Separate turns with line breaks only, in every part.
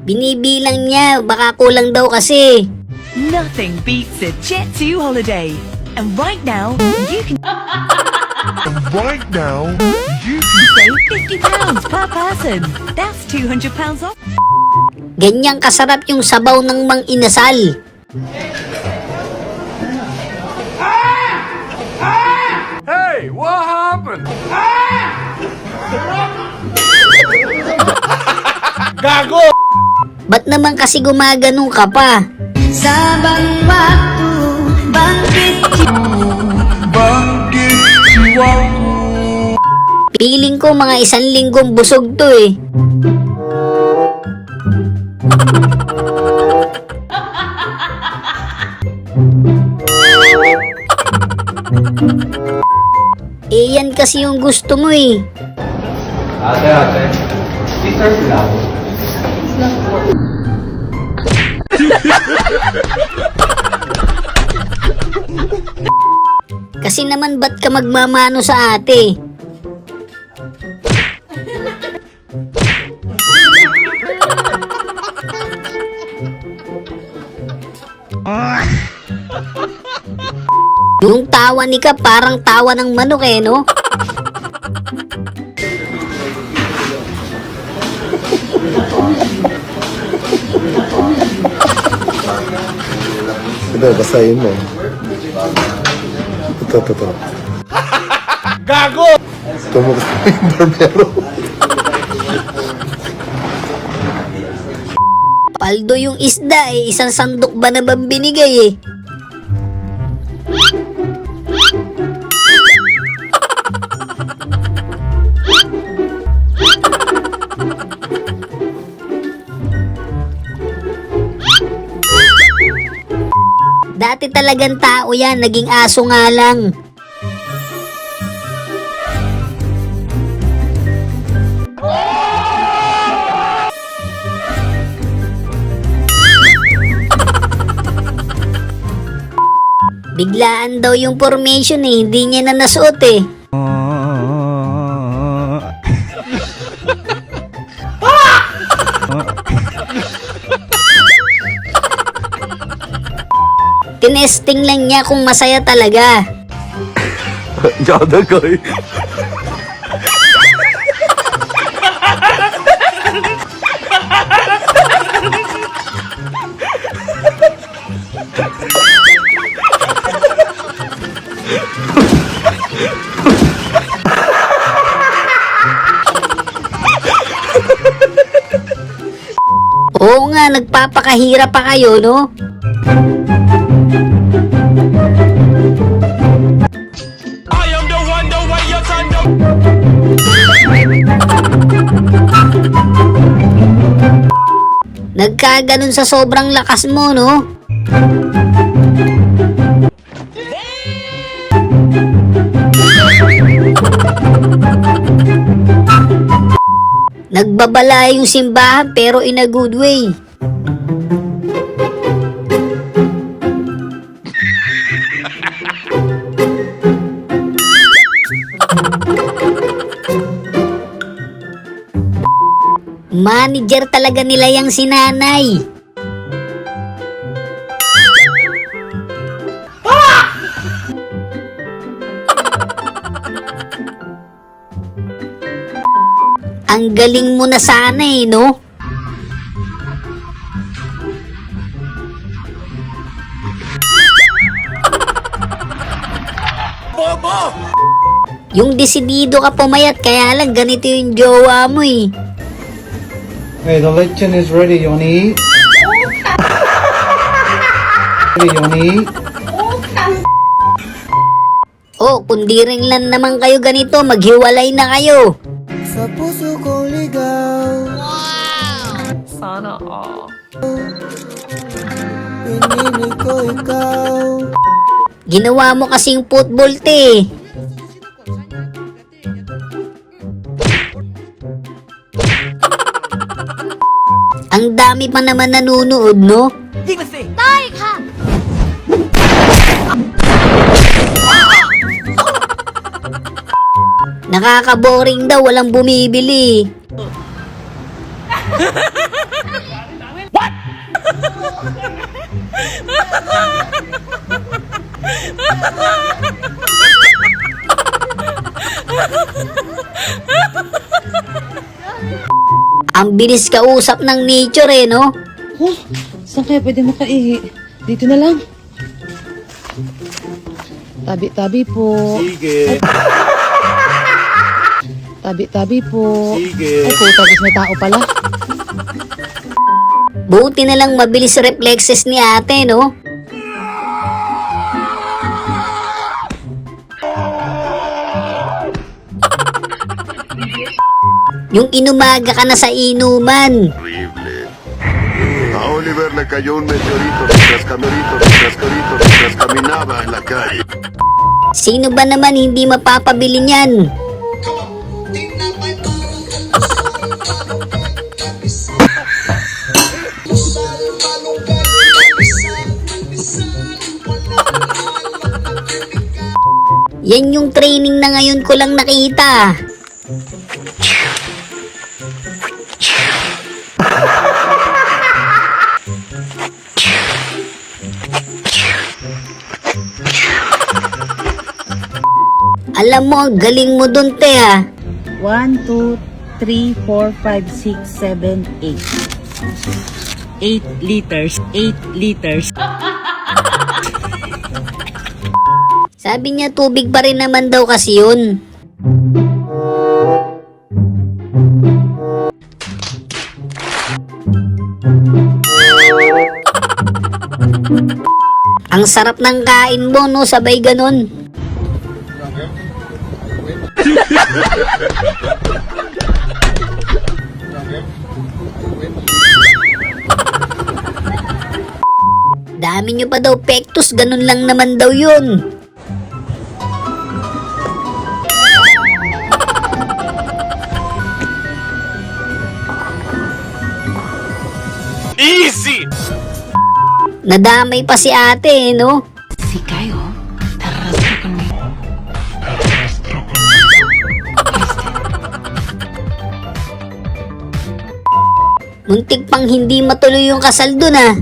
Binibilang niya, baka kulang daw kasi.
Nothing beats a Jet2 holiday. And right now, you can save £50 per person. That's £200 off.
Ganyang kasarap yung sabaw ng Mang Inasal.
Hey, what happened? Gago!
Ba't naman kasi gumaganong ka pa?
Sabang waktu bangkit
Piling ko mga 1 linggong busog to eh. Eh yan kasi yung gusto mo eh.
Ate, Peter lang.
Kasi naman ba't ka magmamano sa ate? Yung tawa ni ka parang tawa ng manok eh, no?
Ito, basahin mo. Ito.
Gago!
Tumukha yung barbero.
Paldo yung isda eh, 1 sandok ba naman binigay eh? Dati talagang tao yan, naging aso nga lang. Biglaan daw yung formation eh, hindi niya na nasuot eh. Tinesting lang niya kung masaya talaga.
Jada koy.
Oo nga, nagpapakahirap pa kayo, no?
I am the one, the way you turn the...
Nagkaganon sa sobrang lakas mo, no? Nagbabala yung simbahan pero in a good way. Manager talaga nila yang sinanay. Ang galing mo na sana eh, no?
Bobo!
Yung desidido ka pumayat, kaya lang ganito yung jowa mo eh.
Hey, the lechon is ready, Yoni. Ready, Yoni.
Oh, kundi rin lang naman kayo ganito, maghiwalay na kayo.
sa puso kong ligaw.
Sana all.
Pinili ko ikaw.
Ginawa mo kasing football te. Ang dami pa naman nanonood, no? Nakaka-boring daw, walang bumibili. Ang bilis kausap ng nature eh, no?
Oh, saan kaya pwede makaihi? Dito na lang. Tabi-tabi po.
Sige.
Tabi-tabi po.
Sige.
Ay, putagis may tao pala.
Buti na lang mabilis reflexes ni ate, no? Yung inumaga ka na sa inuman.
Horrible. A Oliver le cayó un meteorito mientras caminaba en la calle.
Sino ba naman hindi mapapabili niyan? Yan yung training na ngayon ko lang nakita. Alam mo, ang galing mo dun, te, ha?
1, 2, 3, 4, 5, 6, 7, 8. 8 liters. 8 liters.
Sabi niya, tubig pa rin naman daw kasi yun. Ang sarap ng kain mo, no? Sabay ganun. Dami nyo pa daw pektus, ganun lang naman daw yun.
Easy!
Nadamay pa si ate, no?
Si Kayo, tarrasco conmigo.
Muntik pang hindi matuloy yung kasal dun, ah.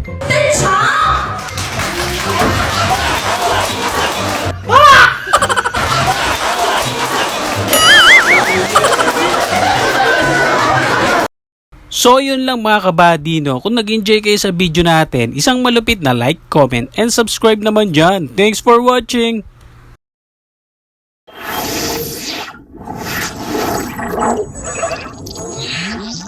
So yun lang mga kabady, no? Kung nag-enjoy kayo sa video natin, isang malupit na like, comment, and subscribe naman dyan. Thanks for watching!